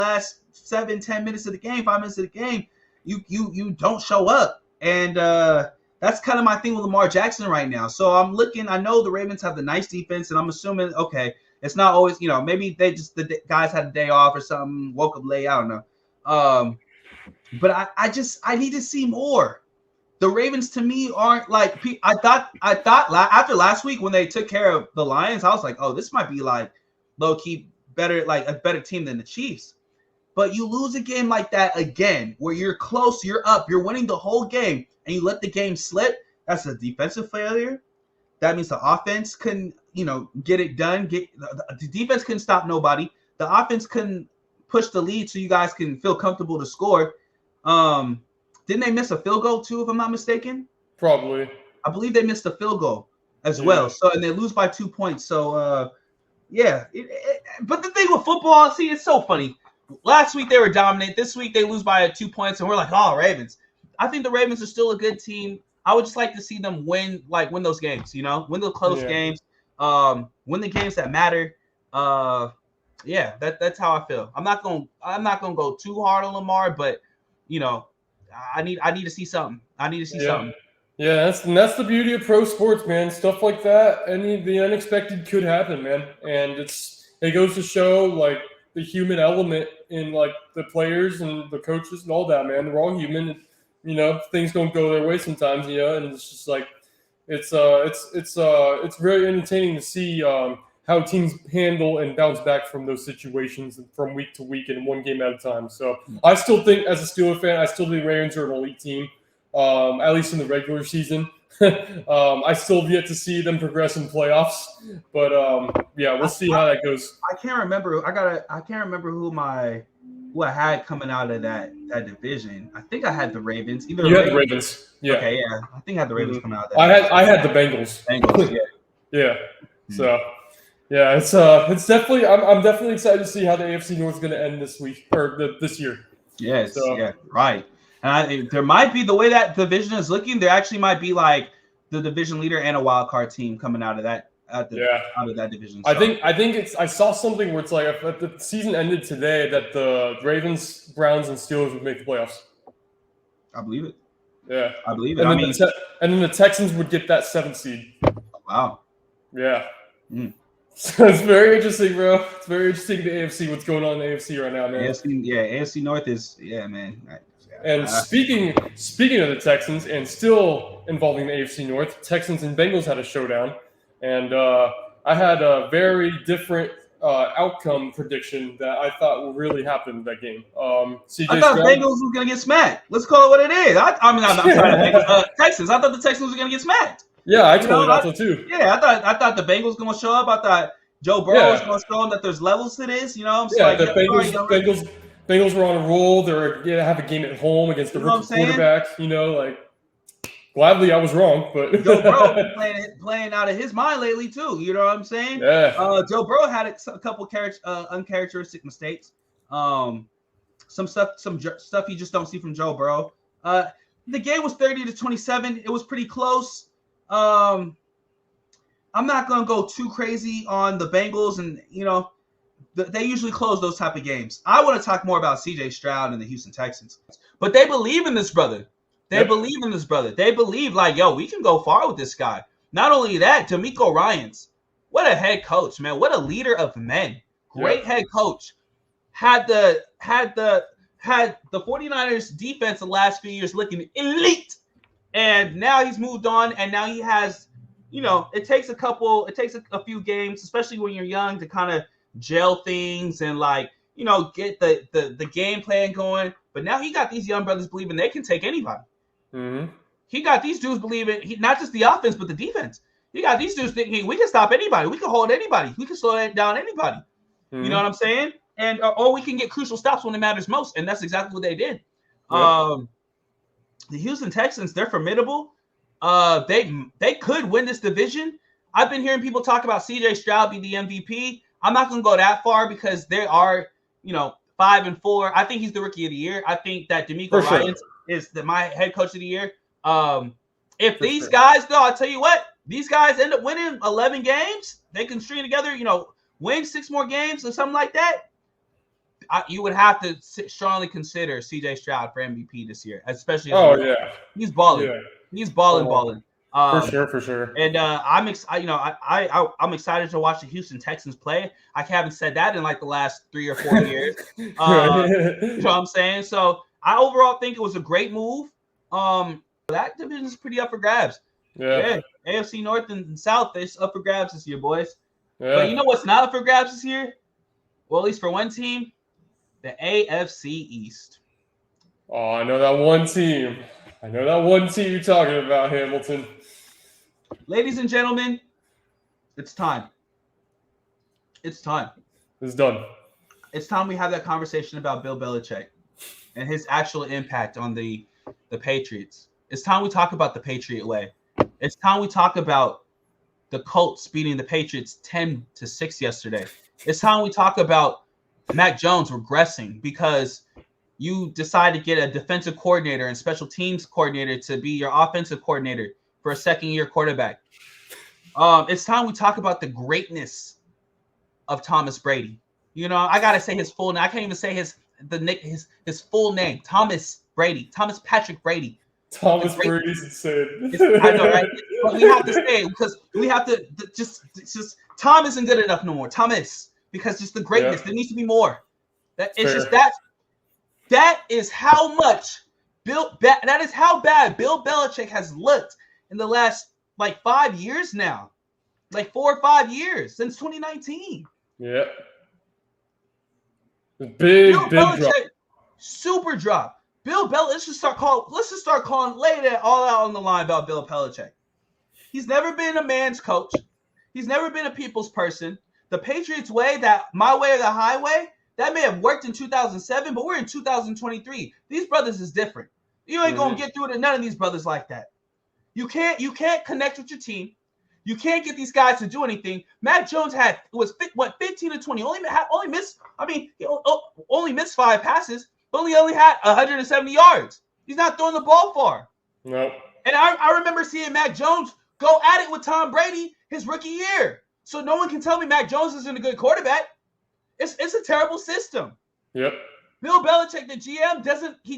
last 7-10 minutes of the game, 5 minutes of the game, you don't show up. And that's kind of my thing with Lamar Jackson right now. So I'm looking. I know the Ravens have the nice defense, and I'm assuming, okay, it's not always, maybe the guys had a day off or something, woke up late. I don't know. But I need to see more. The Ravens to me aren't like I thought after last week when they took care of the Lions, I was like, oh, this might be like low key better, like a better team than the Chiefs. But you lose a game like that again, where you're close, you're up, you're winning the whole game, and you let the game slip. That's a defensive failure. That means the offense couldn't, get it done. The defense couldn't stop nobody. The offense couldn't push the lead so you guys can feel comfortable to score. Didn't they miss a field goal too, if I'm not mistaken? Probably. I believe they missed a field goal as well. So, and they lose by 2 points. So, yeah. But the thing with football, see, it's so funny. Last week they were dominant. This week they lose by 2 points, and we're like, oh, Ravens. I think the Ravens are still a good team. I would just like to see them win those games, win the close games, win the games that matter. Yeah, that's how I feel. I'm not gonna go too hard on Lamar, but I need to see something. I need to see something. Yeah, that's the beauty of pro sports, man. Stuff like that, the unexpected could happen, man. And it goes to show like the human element in like the players and the coaches and all that, man. They're all human. Things don't go their way sometimes, and it's just like it's very entertaining to see how teams handle and bounce back from those situations from week to week and one game at a time. So I still think, as a Steelers fan, I still think Ravens are an elite team, at least in the regular season. I still have yet to see them progress in playoffs, but we'll see how that goes. I can't remember. I can't remember who I had coming out of that division. I think I had the Ravens. You had the Ravens. Yeah. Okay, yeah. I think I had the Ravens coming out of that. I had the Bengals. Bengals, yeah. Yeah. So, yeah, it's definitely. I'm definitely excited to see how the AFC North is going to end this week or this year. Yes. So, yeah. Right. And there might be, the way that division is looking, there actually might be like the division leader and a wild card team coming out of that. Out of that division. So. I think I saw something where it's like if the season ended today that the Ravens, Browns, and Steelers would make the playoffs. I believe it. Yeah, I believe it. And then the Texans would get that 7th seed. Wow. Yeah. So it's very interesting, bro. It's very interesting in the AFC. What's going on in the AFC right now, man? AFC North is man. And speaking of the Texans, and still involving the AFC North, Texans and Bengals had a showdown. And I had a very different outcome prediction that I thought would really happen in that game. I thought Bengals was going to get smacked. Let's call it what it is. I'm sorry, Texans. I thought the Texans were going to get smacked. Yeah, I totally thought so too. Yeah, I thought the Bengals were going to show up. I thought Joe Burrow was going to show them that there's levels to this. The Bengals were on a roll. They have a game at home against the rookie quarterback. Gladly, I was wrong, but Joe Burrow been playing out of his mind lately too. You know what I'm saying? Yeah. Joe Burrow had a couple uncharacteristic mistakes. Some stuff you just don't see from Joe Burrow. The game was 30-27. It was pretty close. I'm not gonna go too crazy on the Bengals, and they usually close those type of games. I want to talk more about C.J. Stroud and the Houston Texans, but they believe in this brother. They believe in this brother. They believe like, yo, we can go far with this guy. Not only that, D'Amico Ryans, what a head coach, man. What a leader of men. Great head coach. Had the 49ers defense the last few years looking elite. And now he's moved on, and now he has, it takes a few games, especially when you're young, to kind of gel things and get the game plan going. But now he got these young brothers believing they can take anybody. Mm-hmm. He got these dudes believing not just the offense, but the defense. He got these dudes thinking we can stop anybody. We can hold anybody. We can slow down anybody. Mm-hmm. You know what I'm saying? And or we can get crucial stops when it matters most. And that's exactly what they did. Yep. The Houston Texans, they're formidable. They could win this division. I've been hearing people talk about C.J. Stroud be the MVP. I'm not going to go that far because they are, 5-4. I think he's the rookie of the year. I think that D'Amico Ryans is my head coach of the year. If these guys, though, I'll tell you what, these guys end up winning 11 games. They can string together, win 6 more games or something like that. you would have to strongly consider C.J. Stroud for MVP this year, especially. He's balling. Yeah. He's balling. For sure. And I'm excited to watch the Houston Texans play. I haven't said that in like the last 3 or 4 years. You know what I'm saying? So I overall think it was a great move. That division is pretty up for grabs. Yeah. AFC North and South, it's up for grabs this year, boys. Yeah. But you know what's not up for grabs this year? Well, at least for one team, the AFC East. Oh, I know that one team. You're talking about, Hamilton. Ladies and gentlemen, it's time. It's done. It's time we have that conversation about Bill Belichick and his actual impact on the Patriots. It's time we talk about the Patriot way. It's time we talk about the Colts beating the Patriots 10-6 yesterday. It's time we talk about Mac Jones regressing because you decide to get a defensive coordinator and special teams coordinator to be your offensive coordinator for a second-year quarterback. It's time we talk about the greatness of Thomas Brady. You know, I gotta say his full name. I can't even say his full name. Thomas Patrick Brady. Thomas Brady's insane. I know, right? But we have to say it because we have to just Tom isn't good enough no more. Thomas, because just the greatness. There needs to be more. That is how much that is how bad Bill Belichick has looked in the last like 5 years now. Like 4 or 5 years since 2019. Yeah. Big drop. Super drop. Bill Belichick, let's just start calling, laying it all out on the line about Bill Belichick. He's never been a man's coach. He's never been a people's person. The Patriots way, that my way or the highway, that may have worked in 2007, but we're in 2023. These brothers is different. You ain't gonna get through to none of these brothers like that. You can't connect with your team. You can't get these guys to do anything. Mac Jones was 15 to 20. Only missed 5 passes. Only had 170 yards. He's not throwing the ball far. Nope. And I remember seeing Mac Jones go at it with Tom Brady his rookie year. So no one can tell me Mac Jones isn't a good quarterback. It's a terrible system. Yep. Bill Belichick, the GM,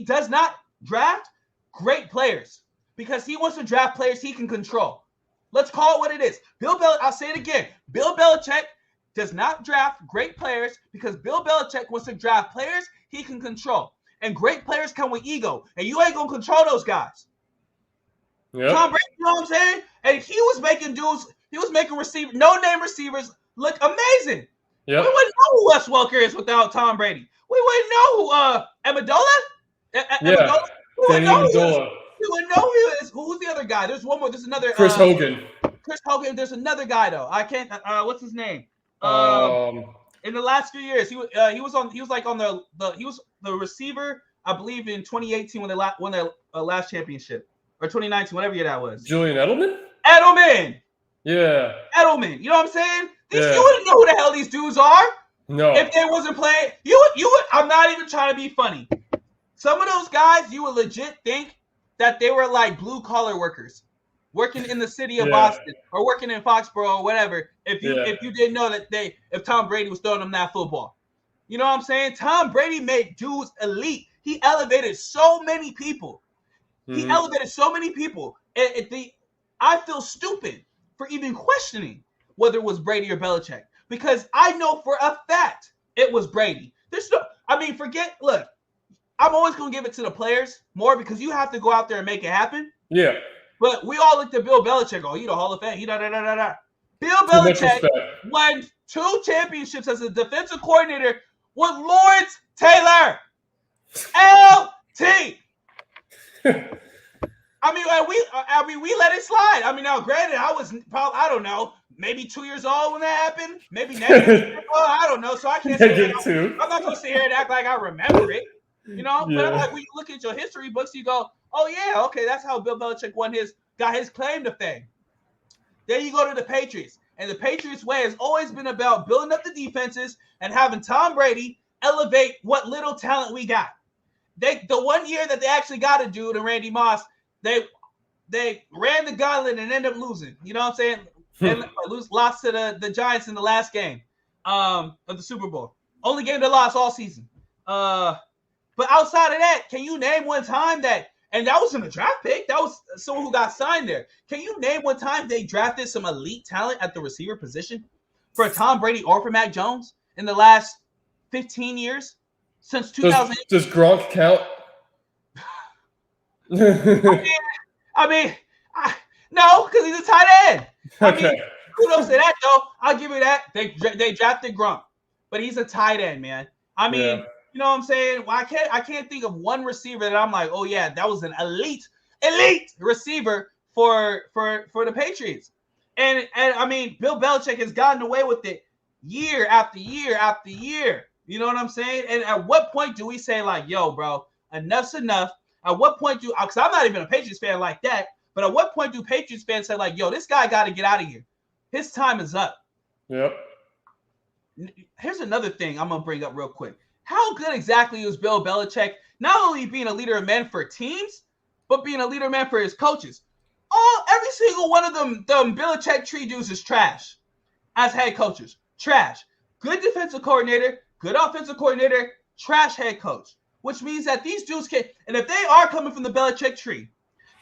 does not draft great players because he wants to draft players he can control. Let's call it what it is. I'll say it again. Bill Belichick does not draft great players because Bill Belichick wants to draft players he can control. And great players come with ego. And you ain't going to control those guys. Yep. Tom Brady, you know what I'm saying? And he was making no-name receivers look amazing. Yep. We wouldn't know who Wes Welker is without Tom Brady. We wouldn't know who Amendola? Yeah. Amendola. We wouldn't know who is. Who's the other guy? There's one more. There's another. Chris Hogan. Chris Hogan. There's another guy though. I can't. What's his name? In the last few years, he was the receiver, I believe, in 2018 when they won their last championship, or 2019, whatever year that was. Julian Edelman. Yeah. Edelman. You know what I'm saying? You wouldn't know who the hell these dudes are. No. If they wasn't playing, you would. I'm not even trying to be funny. Some of those guys, you would legit think that they were like blue collar workers, working in the city of Boston or working in Foxborough or whatever. If you didn't know that if Tom Brady was throwing them that football, you know what I'm saying? Tom Brady made dudes elite. He elevated so many people. Mm-hmm. I feel stupid for even questioning whether it was Brady or Belichick because I know for a fact it was Brady. Look, I'm always going to give it to the players more because you have to go out there and make it happen. Yeah. But we all looked at Bill Belichick. Oh, he the Hall of Fame. Bill Belichick won 2 championships as a defensive coordinator with Lawrence Taylor. LT. We let it slide. Now, granted, I was probably, I don't know, maybe 2 years old when that happened. Maybe I don't know. So I can't say I'm not going to sit here and act like I remember it. You know, but I'm like, when you look at your history books, you go, oh yeah, okay, that's how Bill Belichick got his claim to fame. Then you go to the Patriots, and the Patriots way has always been about building up the defenses and having Tom Brady elevate what little talent we got. The one year that they actually got a dude and Randy Moss, they ran the gauntlet and ended up losing. You know what I'm saying? And lost to the Giants in the last game of the Super Bowl. Only game they lost all season. But outside of that, can you name one time that? And that wasn't a draft pick. That was someone who got signed there. Can you name one time they drafted some elite talent at the receiver position for Tom Brady or for Mac Jones in the last 15 years since 2000? Does Gronk count? I mean, no, because he's a tight end. Okay. I mean, kudos to that, though. I'll give you that. They drafted Gronk, but he's a tight end, man. I mean, you know what I'm saying? Well, I can't think of one receiver that I'm like, oh yeah, that was an elite receiver for the Patriots. And I mean, Bill Belichick has gotten away with it year after year after year. You know what I'm saying? And at what point do we say like, yo, bro, enough's enough? At what point do, because I'm not even a Patriots fan like that, but at what point do Patriots fans say like, yo, this guy got to get out of here? His time is up. Yep. Here's another thing I'm going to bring up real quick. How good exactly was Bill Belichick not only being a leader of men for teams, but being a leader of men for his coaches? Every single one of them Belichick tree dudes is trash as head coaches. Trash. Good defensive coordinator, good offensive coordinator, trash head coach. Which means that these dudes can, and if they are coming from the Belichick tree,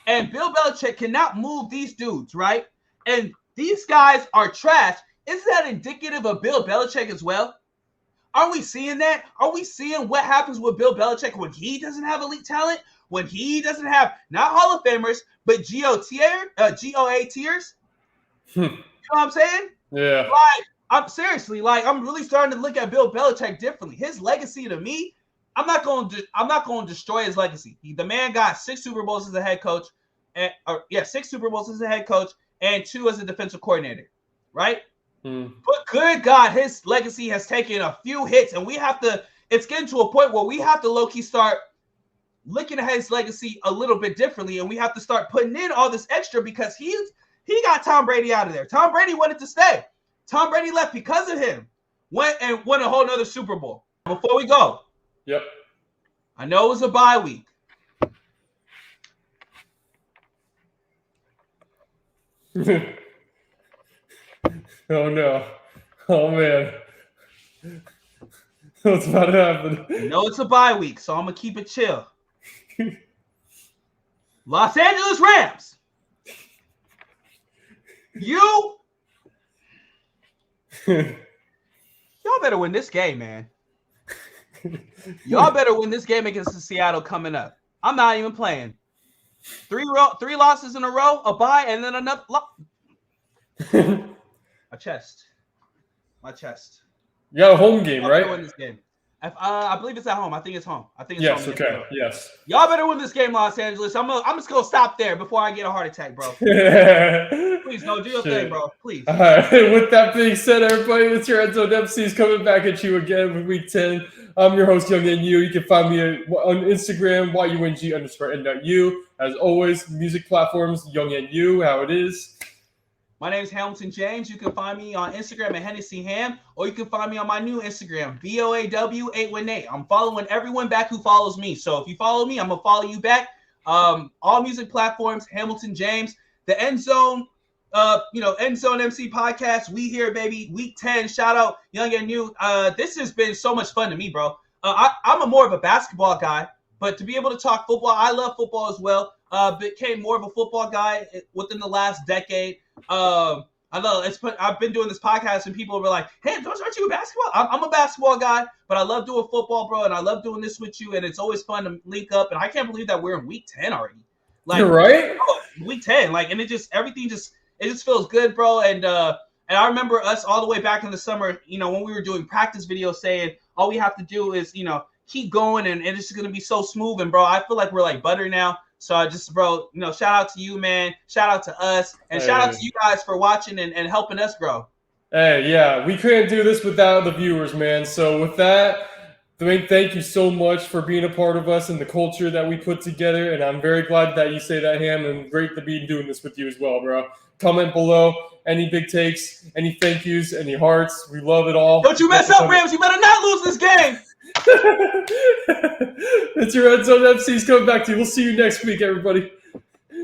and Bill Belichick cannot move these dudes, right? And these guys are trash. Isn't that indicative of Bill Belichick as well? Are we seeing that? Are we seeing what happens with Bill Belichick when he doesn't have elite talent? When he doesn't have, not Hall of Famers, but GOA tiers? You know what I'm saying? Yeah. Like, I'm really starting to look at Bill Belichick differently. His legacy to me, I'm not going to destroy his legacy. The man got 6 Super Bowls as a head coach, 6 Super Bowls as a head coach, and 2 as a defensive coordinator, right? But good God, his legacy has taken a few hits, and it's getting to a point where we have to low-key start looking at his legacy a little bit differently, and we have to start putting in all this extra because he got Tom Brady out of there. Tom Brady wanted to stay. Tom Brady left because of him. Went and won a whole nother Super Bowl. Before we go, yep. I know it was a bye week. Oh no. Oh man. What's about to happen? I know it's a bye week, so I'm going to keep it chill. Los Angeles Rams. Y'all better win this game, man. Y'all better win this game against the Seattle coming up. I'm not even playing. 3 losses in a row, a bye, and then another My chest. You got a home game, right? Win this game. I believe it's at home. I think it's home. Yes, home. Okay. Yes. Y'all better win this game, Los Angeles. I'm just gonna stop there before I get a heart attack, bro. Please, no, do your thing, bro. Please. All right. With that being said, everybody, it's your Enzo Emcees coming back at you again with Week 10. I'm your host, Young and You. You can find me on Instagram, YUNG_N.U. As always, music platforms, Young and You, how it is. My name is Hamilton James. You can find me on Instagram at Hennessy Ham, or you can find me on my new Instagram, BOAW818. I'm following everyone back who follows me. So if you follow me, I'm going to follow you back. All music platforms, Hamilton James. The End Zone, End Zone MC podcast. We here, baby. Week 10. Shout out Young and You. This has been so much fun to me, bro. I'm more of a basketball guy, but to be able to talk football, I love football as well. Became more of a football guy within the last decade. I know I've been doing this podcast and people were like, "Hey, aren't you a basketball?" I'm a basketball guy, but I love doing football, bro, and I love doing this with you, and it's always fun to link up. And I can't believe that we're in week 10 already. Like, you're right, week 10, like, and it just feels good, bro. And I remember us all the way back in the summer, when we were doing practice videos, saying all we have to do is, keep going, and it's just gonna be so smooth. And bro, I feel like we're like butter now. So I just, bro, shout out to you, man. Shout out to us. And shout out to you guys for watching and helping us grow. Hey, yeah, we couldn't do this without the viewers, man. So with that, thank you so much for being a part of us and the culture that we put together. And I'm very glad that you say that, Ham, and great to be doing this with you as well, bro. Comment below any big takes, any thank yous, any hearts. We love it all. Don't you mess up, Rams. You better not lose this game. It's your Enzo Emcees coming back to you. We'll see you next week, everybody.